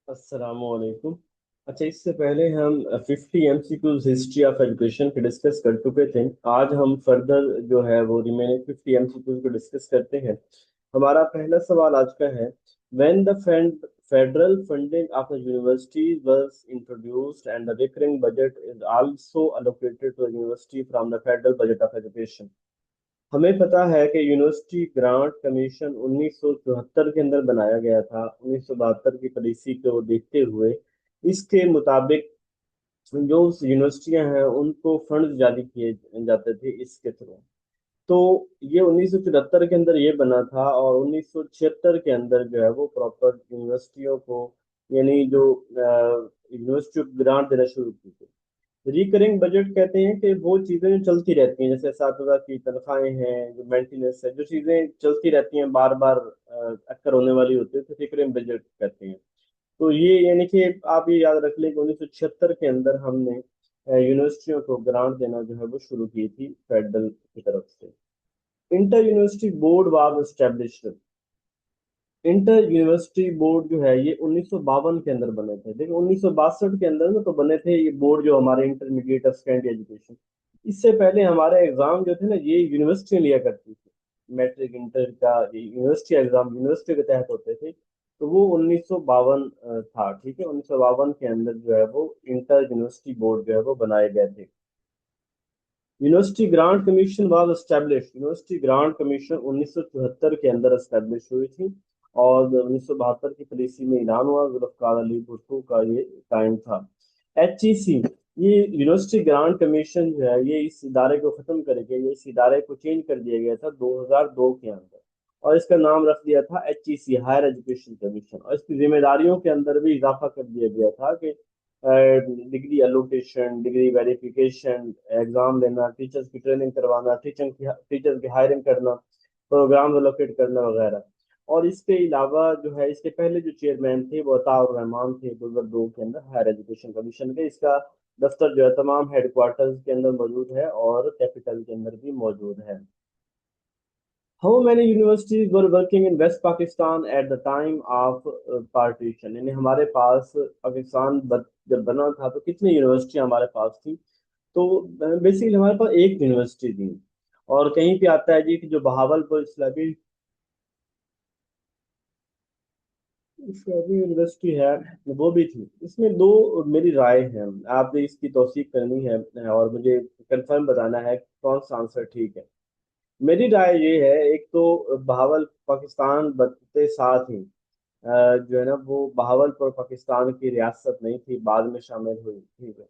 अस्सलाम वालेकुम। अच्छा, इससे पहले हम 50 MCQs हिस्ट्री ऑफ एजुकेशन के डिस्कस कर चुके थे। आज हम फर्दर जो है वो रिमेनिंग 50 MCQs को डिस्कस करते हैं। हमारा पहला सवाल आज का है, when the federal funding of the university was introduced and the recurring budget is also allocated to the university from the federal budget of education। हमें पता है कि यूनिवर्सिटी ग्रांट कमीशन 1974 के अंदर बनाया गया था। 1972 की पॉलिसी को देखते हुए इसके मुताबिक जो यूनिवर्सिटियां हैं उनको फंड जारी किए जाते थे इसके थ्रू। तो ये 1974 के अंदर ये बना था और 1976 के अंदर जो है वो प्रॉपर यूनिवर्सिटियों को, यानी जो यूनिवर्सिटी ग्रांट देना शुरू की थी। रिकरिंग बजट कहते हैं कि वो चीजें जो चलती रहती हैं, जैसे असاتذہ की तनख्वाहें हैं, जो मेंटेनेंस है, जो चीजें चलती रहती हैं, बार बार अक्कर होने वाली होती है, तो रिकरिंग बजट कहते हैं। तो ये यानी कि आप ये याद रख लें कि 1976 के अंदर हमने यूनिवर्सिटियों को ग्रांट देना जो है वो शुरू की थी फेडरल की तरफ से। Inter university board was established. Inter university board जो है ये 1952 के अंदर बने थे। देखिए 1962 के अंदर में तो बने थे ये बोर्ड, जो हमारे इंटरमीडिएट ऑफ सेकेंडरी एजुकेशन। इससे पहले हमारे एग्जाम जो थे ना ये यूनिवर्सिटी लिया करती थी। मैट्रिक इंटर का ये यूनिवर्सिटी एग्जाम यूनिवर्सिटी के तहत होते थे। तो वो 1952 था। ठीक है, 1952 के अंदर जो है वो इंटर यूनिवर्सिटी बोर्ड जो है वो बनाए गए थे। University grant commission was establish. University grant commission 1974 के अंदर एस्टेब्लिश हुई थी और 1972 की पॉलिसी में ऐलान हुआ। जुल्फकार अली भुट्टो का ये टाइम था। HEC, ये यूनिवर्सिटी ग्रांट कमीशन जो है ये इस इदारे को खत्म करके ये इस इदारे को चेंज कर दिया गया था 2002 के अंदर, और इसका नाम रख दिया था HEC, हायर एजुकेशन कमीशन। और इसकी जिम्मेदारियों के अंदर भी इजाफा कर दिया गया था कि डिग्री एलोटेशन, डिग्री वेरिफिकेशन, एग्जाम लेना, टीचर्स की ट्रेनिंग करवाना, टीचर्स की हायरिंग करना, प्रोग्राम एलोकेट करना वगैरह। और इसके अलावा जो है इसके पहले जो चेयरमैन थे वो अताउर रहमान थे 2002 के अंदर हायर एजुकेशन कमीशन के। इसका दफ्तर जो है तमाम हेडक्वार्टर्स के अंदर मौजूद है और कैपिटल के अंदर भी मौजूद है। How many universities were working in West Pakistan at the time of partition? यानी हमारे पास पाकिस्तान जब बना था तो कितनी यूनिवर्सिटी हमारे पास थी? तो बेसिकली हमारे पास एक यूनिवर्सिटी थी। और कहीं पे आता है जी कि जो बहावलपुर इस्लामी इस्लामी यूनिवर्सिटी है वो भी थी। इसमें दो मेरी राय है, आपने इसकी तौसीक करनी है और मुझे कंफर्म बताना है कि कौन सा आंसर ठीक है। मेरी राय ये है, एक तो बहावल पाकिस्तान बनते साथ ही जो है ना वो बहावलपुर पाकिस्तान की रियासत नहीं थी, बाद में शामिल हुई। ठीक है।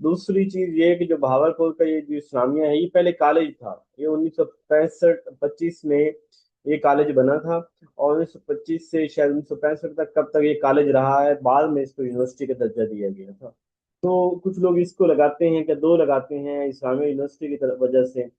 दूसरी चीज ये है कि जो बहावलपुर का ये जो इस्लामिया है ये पहले कॉलेज था। ये 1965-25 में ये कॉलेज बना था और 1925 से शायद 1965 तक, कब तक ये कॉलेज रहा है, बाद में इसको यूनिवर्सिटी का दर्जा दिया गया था। तो कुछ लोग इसको लगाते हैं कि दो लगाते हैं इस्लामिया यूनिवर्सिटी की तरफ वजह से।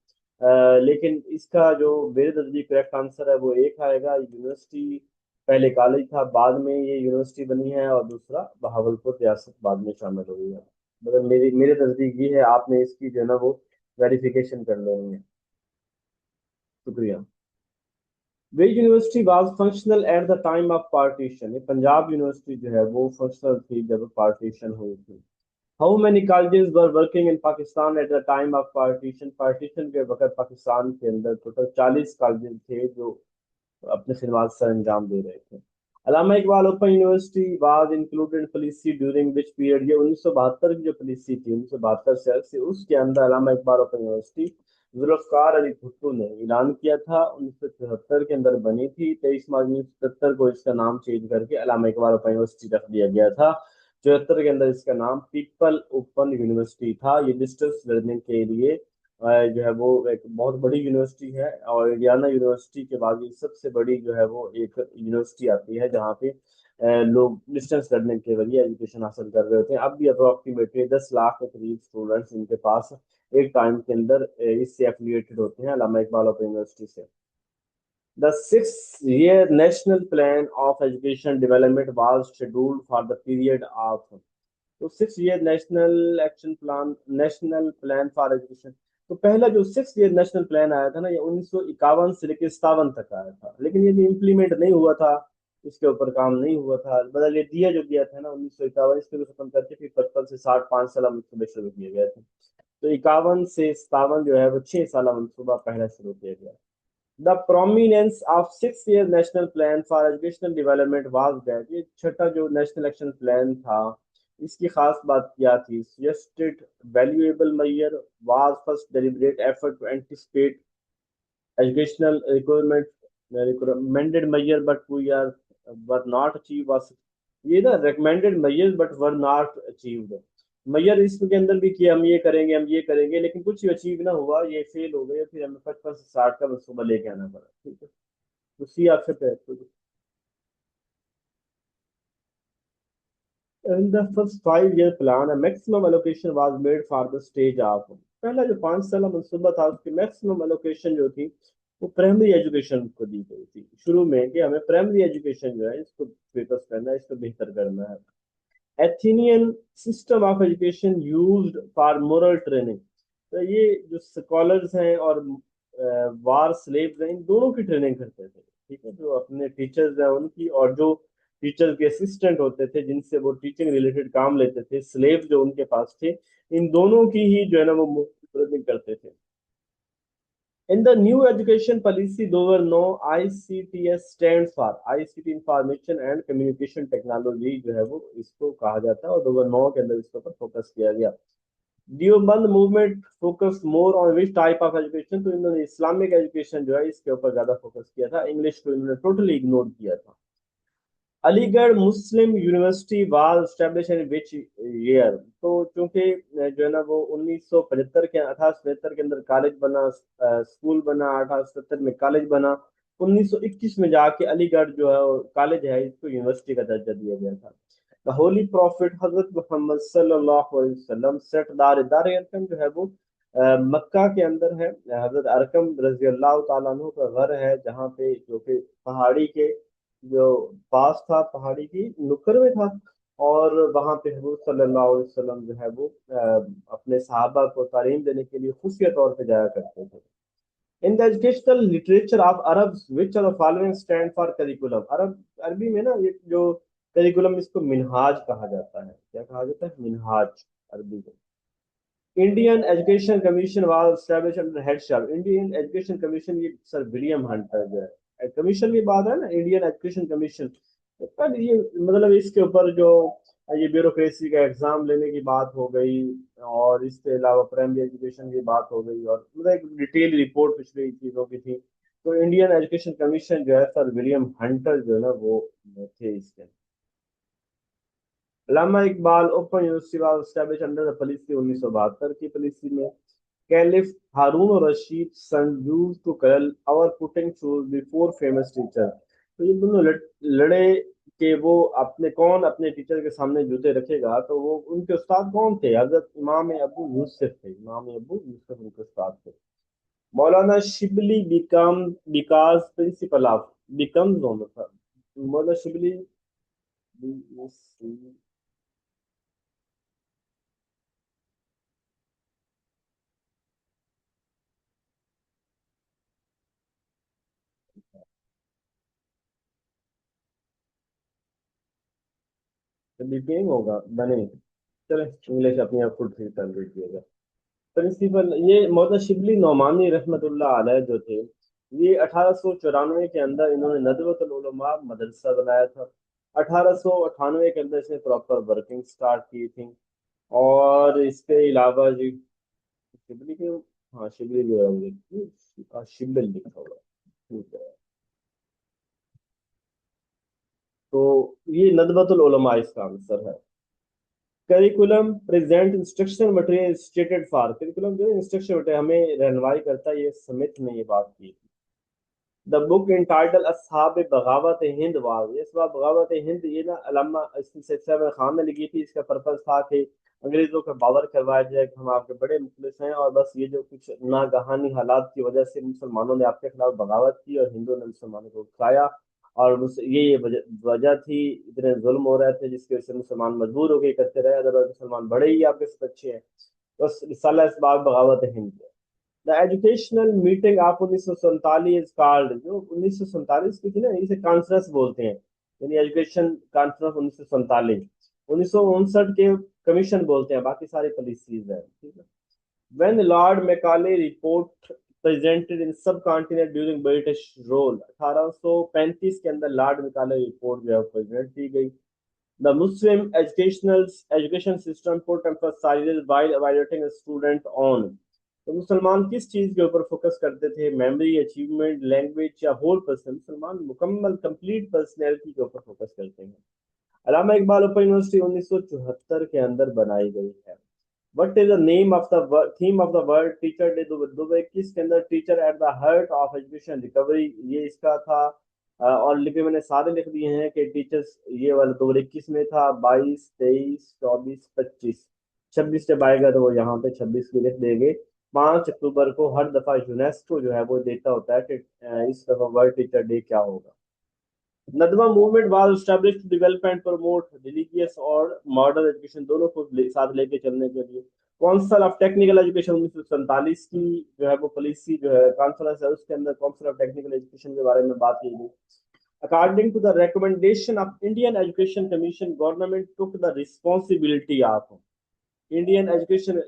लेकिन इसका जो मेरे नजदीक करेक्ट आंसर है वो एक आएगा, यूनिवर्सिटी पहले कॉलेज था, बाद में ये यूनिवर्सिटी बनी है, और दूसरा बहावलपुर रियासत बाद में शामिल हुई है। मतलब मेरे नजदीक ये है, आपने इसकी जो है ना वो वेरिफिकेशन कर लेनी है। शुक्रिया। वे university was functional at the time of partition. Punjab university जो है वो फंक्शनल थी जब पार्टीशन हुई थी। How many colleges were working in Pakistan at the time of partition. Partition के वक्त पाकिस्तान के अंदर टोटल 40 कॉलेजेस थे जो अपने खिदमत सर अंजाम दे रहे थे। Allama Iqbal open university was included policy during which period. ये 1972 की जो पॉलिसी थी 1972 से उसके अंदर अलामा इकबाल ओपन यूनिवर्सिटी जुल्फकार अली भुट्टो ने ऐलान किया था। 1974 के अंदर बनी थी। 23 मार्च 1977 को इसका नाम चेंज करके अलामा इकबाल ओपन यूनिवर्सिटी रख दिया गया था। 74 के अंदर इसका नाम पीपल ओपन यूनिवर्सिटी था। ये डिस्टेंस लर्निंग के लिए जो है वो एक बहुत बड़ी यूनिवर्सिटी है, और इंडियाना यूनिवर्सिटी के बाद ये सबसे बड़ी जो है वो एक यूनिवर्सिटी आती है जहाँ पे लोग डिस्टेंस लर्निंग के जरिए एजुकेशन हासिल कर रहे होते हैं। अब भी अप्रोक्सीमेटली 10 लाख के करीब स्टूडेंट्स इनके पास एक टाइम के अंदर इससे एफिलिएटेड होते हैं, अल्लामा इकबाल ओपन यूनिवर्सिटी से। The 6 year national plan of education development was scheduled for the period of। तो 6 year national plan for education. तो पहला जो 6 year नेशनल प्लान आया था ना ये 1951 से लेकर 57 तक आया था, लेकिन ये भी इम्प्लीमेंट नहीं हुआ था। اس کے اوپر کام نہیں ہوا تھا، بدل یہ دیا جو گیا تھا نا 1951، اس کو ختم کر کے پھر 55 سے 60 5 سالہ منصوبے شروع کیے گئے تھے. تو 51 سے 57 جو ہے وہ 6 سالہ منصوبہ پہلا شروع کیا گیا. The prominence of 6 year national plan for educational development was that یہ چھٹا جو نیشنل ایکشن پلان تھا اس کی خاص بات کیا تھی. Suggested valuable measure was first deliberate effort to anticipate educational requirement recommended measure but we are were not achieved was یہ نا recommended measures but were not achieved. میئر اس کے اندر بھی کہ ہم یہ کریں گے ہم یہ کریں گے لیکن کچھ اچیو نہ ہوا، یہ فیل ہو گئے، پھر ہمیں 55 سے 60 کا منصوبہ لے کے آنا پڑا. ٹھیک ہے، تو سی آپشن پہ in the first 5 year plan a maximum allocation was made for the stage of پہلا جو 5 سالہ منصوبہ تھا اس کی میکسیمم allocation جو تھی وہ پرائمری ایجوکیشن کو دی گئی تھی شروع میں، کہ ہمیں پرائمری ایجوکیشن جو ہے اس کو فوکس کرنا ہے، اس کو بہتر کرنا ہے. Athenian system of education used for moral training. تو یہ جو اسکالرز ہیں اور وار سلیبز ہیں ان دونوں کی ٹریننگ کرتے تھے. ٹھیک ہے، جو اپنے ٹیچرز ہیں ان کی اور جو ٹیچر کے اسسٹنٹ ہوتے تھے جن سے وہ ٹیچنگ ریلیٹڈ کام لیتے تھے، سلیب جو ان کے پاس تھے، ان دونوں کی ہی جو ہے نا وہ ٹریننگ کرتے تھے. In the new education policy 2009 ICTS stands for ICT Information and Communication Technology جو ہے وہ اس کو کہا جاتا ہے، اور 2009 کے اندر اس کے اوپر فوکس کیا گیا. Deoband movement focus more on which type of education, تو انہوں نے اسلامک ایجوکیشن جو ہے اس کے اوپر زیادہ فوکس کیا تھا، انگلش کو انہوں نے ٹوٹلی اگنور کیا تھا. Aligarh Muslim university was establish in which year, تو چونکہ جو ہے نا وہ 1975 کے 1875 کے اندر کالج بنا، اسکول بنا، 1877 میں کالج بنا، 1921 میں جا کے علی گڑھ جو ہے کالج ہے اس کو یونیورسٹی کا درجہ دیا گیا تھا. The Holy Prophet حضرت محمد صلی اللہ علیہ وسلم سیٹ دار ارکم جو ہے وہ مکہ کے اندر ہے. حضرت ارکم رضی اللہ تعالیٰ عنہ کا گھر ہے جہاں پہ، جو کہ پہاڑی کے جو پاس تھا، پہاڑی کی نکر میں تھا، اور وہاں پہ حضور صلی اللہ علیہ وسلم جو ہے وہ اپنے صحابہ کو تعلیم دینے کے لیے خفیہ طور پہ جایا کرتے تھے. In the educational literature of Arabs, which of the following stand for curriculum؟ عربی میں نا یہ جو کریکولم اس کو منہاج کہا جاتا ہے. کیا کہا جاتا ہے؟ منہاج عربی میں. Indian education commission was establish under headship. Indian education commission یہ سر ولیم ہنٹر جو ہے کمیشن کی بات ہے نا، انڈین ایجوکیشن کمیشن، یہ مطلب اس کے اوپر جو یہ بیوروکریسی کا ایگزام لینے کی بات ہو گئی، اور اس کے علاوہ پرائمری ایجوکیشن کی بات ہو گئی، اور مطلب ایک ڈیٹیل رپورٹ پچھلی چیزوں کی تھی. تو انڈین ایجوکیشن کمیشن جو ہے سر ولیم ہنٹر جو ہے نا وہ تھے اس کے. Allama Iqbal open university was establish under policy 1972 کی پالیسی میں. Caliph Harun Rashid sons used to quarrel اور putting shoes before famous teacher. تو یہ دونوں لڑے کہ وہ کون اپنے ٹیچر کے سامنے جوتے رکھے گا، تو وہ ان کے استاد کون تھے؟ حضرت امام ابو یوسف تھے. امام ابو یوسف ان کے استاد تھے. مولانا Shibli because principle of becomes مولانا شبلی بیپینگ ہوگا بنے. چلے انگلش اپنی آپ خود سے ٹرانسلیٹ کیے گا. پرنسپل یہ مولانا شبلی نعمانی رحمت اللہ علیہ جو تھے، یہ 1894 کے اندر انہوں نے ندوۃ العلماء مدرسہ بنایا تھا. 1898 کے اندر اس نے پراپر ورکنگ سٹارٹ کی تھی. اور اس کے علاوہ جی شبلی کے، ہاں شبلی جو ہے شبل لکھا ہوا ہے. ٹھیک ہے، تو یہ ندوۃ العلماء اس کا آنسر ہے. Curriculum present instruction material stated for. Curriculum جو ہے انسٹرکشن مٹیریل ہمیں رہنمائی کرتا ہے، یہ سمتھ نے یہ بات کی. دا بک انٹائٹل اصحاب بغاوت ہند واز. اس بار بغاوت ہند یہ نا علامہ خان نے لکھی تھی. اس کا پرپز تھا کہ انگریزوں کا باور کروایا جائے کہ ہم آپ کے بڑے مخلص ہیں، اور بس یہ جو کچھ ناگہانی حالات کی وجہ سے مسلمانوں نے آپ کے خلاف بغاوت کی اور ہندوؤں نے مسلمانوں کو اٹھایا، اور یہ وجہ تھی، اتنے ظلم ہو رہے تھے جس کی وجہ سے مسلمان مجبور ہو کے کرتے رہے، ادروائز مسلمان بڑے ہی آپ کے ساتھ اچھے ہیں. بس رسالہ اس بار بغاوت ہند ہے. The educational meeting of 1947 called, جو 1947 کی تھی نا اسے کانفرنس بولتے ہیں. यानी एजुकेशन कॉन्फ्रेंस 1947। 1959 के कमीशन बोलते हैं, बाकी सारी पॉलिसीज है, ठीक है। When Lord Macaulay report presented in subcontinent during British rule, 1835 के अंदर लॉर्ड मैकाले रिपोर्ट जो है प्रेजेंट की गई। The Muslim education system put emphasizes while evaluating a student on, तो मुसलमान किस चीज के ऊपर फोकस करते थे? मेमोरी, अचीवमेंट, लैंग्वेज या होल पर्सन? मुसलमान मुकम्मल कंप्लीट पर्सनैलिटी के ऊपर फोकस करते हैं। अलामा इकबाल ओपन यूनिवर्सिटी 1974 के अंदर बनाई गई है। What is the name of the theme of the world teacher day 2021 के अंदर? Teacher at the heart of education recovery, ये इसका था। और लिखे मैंने सारे लिख दिए हैं कि टीचर्स ये वाला 2021 में था। 22, 23, 24, 25, 26 जब आएगा तो वो यहाँ पे 26 भी लिख देंगे। 5 अक्टूबर को हर दफा यूनेस्को जो है वो देता होता है कि इस दफा वर्ल्ड टीचर डे क्या होगा। Nadwa movement was established to develop and promote religious और मॉडर्न एजुकेशन दोनों को साथ लेके चलने के लिए। काउंसिल ऑफ टेक्निकल एजुकेशन 1947 की जो है वो पॉलिसी जो है कॉन्फ्रेंस है, उसके अंदर काउंसिल ऑफ टेक्निकल एजुकेशन के बारे में बात की गई। According to the recommendation of Indian education commission, government took the responsibility of Indian education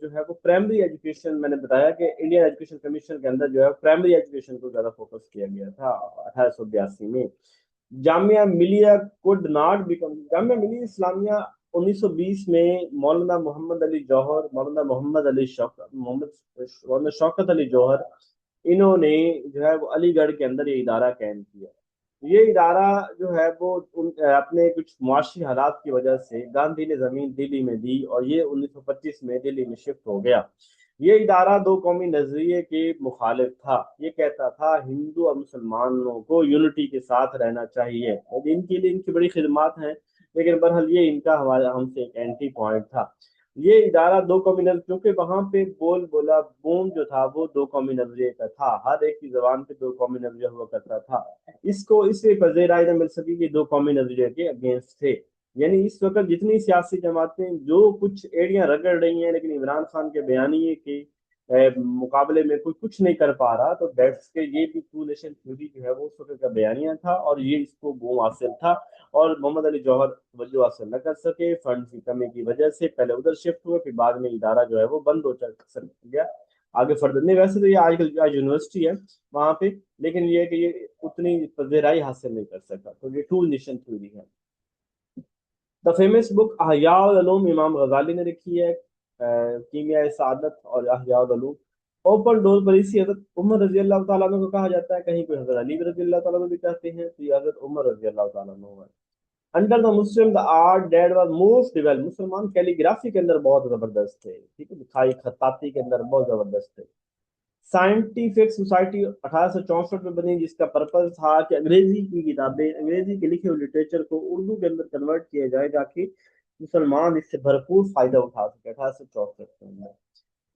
जो है वो प्राइमरी एजुकेशन। मैंने बताया कि इंडियन एजुकेशन कमीशन के अंदर जो है प्राइमरी एजुकेशन को ज्यादा फोकस किया गया था 1882 में। Jamia Millia could not become Jamia Millia Islamia 1920 में मौलाना मोहम्मद अली जौहर, मौलाना मोहम्मद अली शौकत, मौलाना शौकत अली जौहर, इन्होंने जो है वो अलीगढ़ के अंदर ये इदारा कायम किया। ये इदारा जो है वो अपने कुछ मुआशी हालात की वजह से गांधी ने जमीन दिल्ली में दी और ये 1925 में दिल्ली में शिफ्ट हो गया। ये इदारा दो कौमी नजरिए के मुखालिफ था। ये कहता था हिंदू और मुसलमानों को यूनिटी के साथ रहना चाहिए और इनके लिए इनकी बड़ी खिदमत हैं, लेकिन बहरहाल ये इनका हमारे हमसे एक एंटी पॉइंट था। ये इदारा दो कौमी नजर, क्योंकि वहां पे बोल बोला बूम जो था वो दो कौमी नजरिए का था, हर एक की जबान पे दो कौमी नजरिया हुआ करता था। इसको इसलिए फजील आयन मिल सकी कि दो कौमी नजरिए के अगेंस्ट थे। यानी इस वक्त जितनी सियासी जमातें जो कुछ एड़ियां रगड़ रही हैं, लेकिन इमरान खान के बयानिए के मुकाबले में कोई कुछ नहीं कर पा रहा, तो दैट्स के ये भी टू नेशन थ्योरी जो है वो उस वक्त का बयानिया था और ये इसको बूम हासिल था। और मोहम्मद अली जौहर तवज्जो हासिल न कर सके फंड की कमी की वजह से, पहले उधर शिफ्ट हुए, फिर बाद में इदारा जो है वो बंद हो गया। आगे फर्दर नहीं, वैसे तो ये आज यूनिवर्सिटी है वहां पे, लेकिन ये कि ये उतनी पजेराई हासिल नहीं कर सका, तो ये टू नेशन थ्योरी है। द फेमस बुक अहयाउल उलूम इमाम गजाली ने लिखी है, कीमिया सादत और अहयाउल उलूम। ओपन डोर पॉलिसी हजरत उमर रजी अल्लाह तआला अन्हु को कहा जाता है, कहीं कोई हजरत अली रजी अल्लाह तआला अन्हु भी कहते हैं, तो ये हजरत उमर रजी अल्लाह तआला अन्हु है। Under the Muslim the art that was most develop, मुसलमान कैलीग्राफी के अंदर बहुत जबरदस्त थे, ठीक है, लिखाई खत्ताती के अंदर बहुत जबरदस्त थे। साइंटिफिक सोसाइटी 1864 में बनी, जिसका पर्पज था कि अंग्रेजी की किताबें, अंग्रेजी के लिखे हुए लिटरेचर को उर्दू के अंदर कन्वर्ट किया जाए ताकि मुसलमान इससे भरपूर फायदा उठा सके। 1864 के अंदर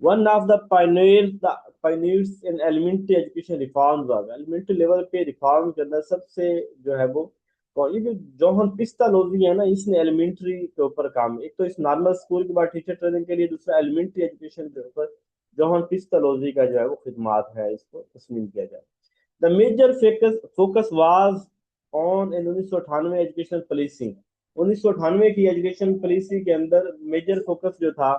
one of the pioneers in elementary education reforms, elementary level पे रिफॉर्म के अंदर सबसे जो है वो, और ये जो जोहन पिस्तालोजी है ना, इसने एलिमेंट्री के ऊपर काम, एक तो इस नॉर्मल स्कूल के बाद टीचर ट्रेनिंग के लिए, दूसरा एलिमेंट्री एजुकेशन के ऊपर जोहन पिस्तालोजी का जो है वो खिदमात है, इसको तस्लीम किया जाए। The major focus was on in 1998 education policy, 1998 की एजुकेशन पॉलिसी के अंदर मेजर फोकस जो था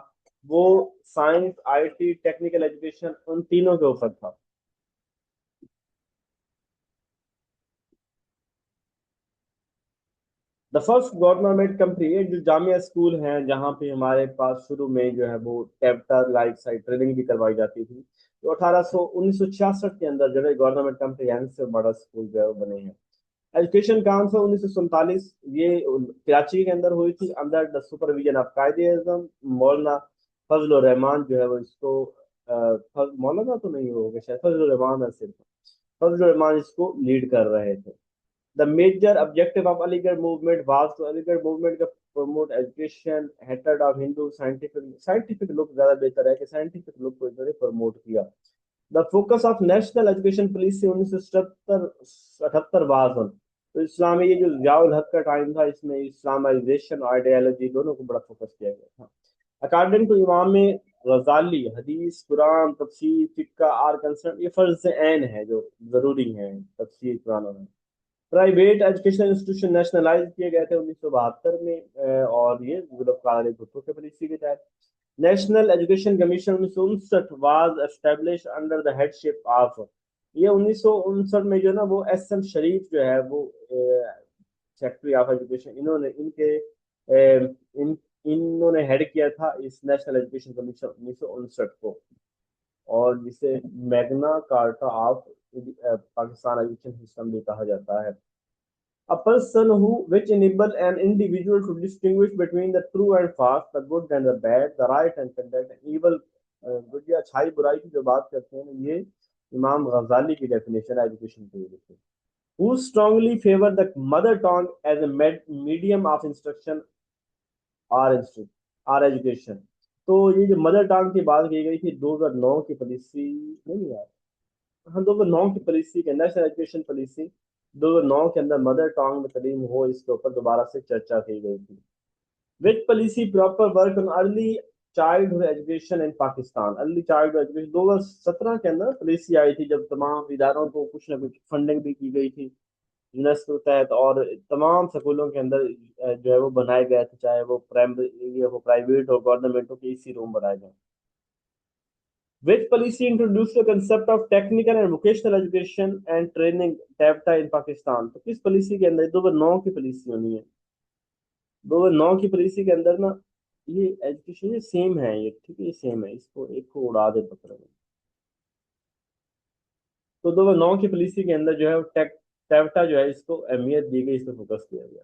वो साइंस, आईटी, टेक्निकल एजुकेशन, उन तीनों के ऊपर था। द फर्स्ट गवर्नमेंट कंपनी, ये जो जामिया स्कूल हैं जहाँ पे हमारे पास शुरू में जो है वो कैप्टर लाइफ साइड ट्रेनिंग भी करवाई जाती थी, तो 1966 के अंदर जो है गवर्नमेंट कंप्रिहेंसिव से बड़ा स्कूल जो है वो बने हैं। एजुकेशन काउंसिल 1947 ये कराची के अंदर हुई थी, अंडर द सुपरविजन ऑफ कायदे आजम मौलाना फजल रहमान जो है वो इसको मौलाना तो नहीं होगा शायद, फजल रहमान है सिर्फ, फजल रहमान इसको लीड कर रहे थे। The major objective of Aligarh movement was to Aligarh movement का promote education, hatred of Hindu, scientific look ज़्यादा बेहतर है कि scientific look को इन्होंने promote किया। The focus of national education policy 1977 was on, तो इस्लामी ये जो ज़ियाउल हक का टाइम था, इसमें इस्लामाइजेशन और आइडियोलॉजी दोनों को बड़ा फोकस किया गया था। अकॉर्डिंग टू इमाम गजाली, हदीस, कुरान, तफसीर, फिक्का आर कंसर्न, ये फर्ज ऐन है जो जरूरी है तफसीर कुरान में। प्राइवेट एजुकेशन इंस्टीट्यूशन नेशनलाइज किए गए थे 1972 में, और ये जुल्फ़िकार भुट्टो के पॉलिसी के तहत। National education commission 1959 was establish under the headship of, ये 1959 में जो ना वो SM शरीफ जो है वो सेक्रेटरी ऑफ एजुकेशन, इन्होंने इन्होंने हेड किया था इस नेशनल एजुकेशन कमीशन 1959 को, और जिसे Magna carta of Pakistan education system भी कहा जाता है। A person who which enable an individual to distinguish between the true and false, the good and the bad, the right and conduct, and evil, good या अच्छाई बुराई की जो बात करते हैं ये इमाम गजाली की डेफिनेशन एजुकेशन के लिए। Who strongly favor the mother tongue as a medium of instruction or education। तो ये जो मदर टंग की बात की गई थी 2009 की पॉलिसी, नहीं यार, हाँ 2009 की पॉलिसी के नेशनल एजुकेशन पॉलिसी 2009 के अंदर मदर टंग में तालीम हो, इसके ऊपर दोबारा से चर्चा की गई थी। विच policy proper work on early childhood education in Pakistan, early childhood education 2017 के अंदर पॉलिसी आई थी, जब तमाम इदारों को कुछ ना कुछ फंडिंग भी की गई थी यूनेस्को के तहत, और तमाम स्कूलों के अंदर जो है वो बनाए गए थे, चाहे वो प्राइमरी हो, प्राइवेट हो, गवर्नमेंट हो, के रूम बनाए गए। Which policy introduced the concept of technical and vocational education and training TAFTA in Pakistan? तो किस पॉलिसी के अंदर, 2009 की पॉलिसी होनी है। 2009 की पॉलिसी के अंदर ना ये एजुकेशन ये सेम है, ये ठीक है, ये सेम है, इसको एक को उड़ा दे पकड़ में। तो 2009 की पॉलिसी के अंदर जो है टैफ्टा जो है इसको अहमियत दी गई, इस पर फोकस किया गया।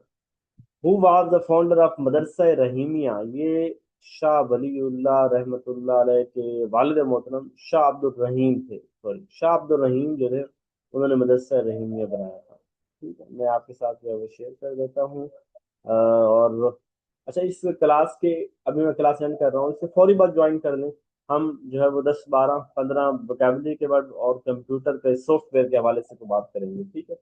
Who was the founder of Madrasa Rahimiya, ये शाह वलीउल्लाह रहमतुल्लाह अलैह के वालिद मोहतरम शाह अब्दुल रहीम थे, सॉरी शाह अब्दुल रहीम जो थे उन्होंने मदरसा रहीमिया बनाया था। ठीक है, मैं आपके साथ जो है वो शेयर कर देता हूँ। और अच्छा, इस क्लास के अभी मैं क्लास एंड कर रहा हूँ, इससे फौरी बात ज्वाइन कर लें। हम जो है वो 10 12 15 वोकेबलरी के वर्ड और कंप्यूटर के सॉफ्टवेयर के हवाले से तो बात करेंगे, ठीक है।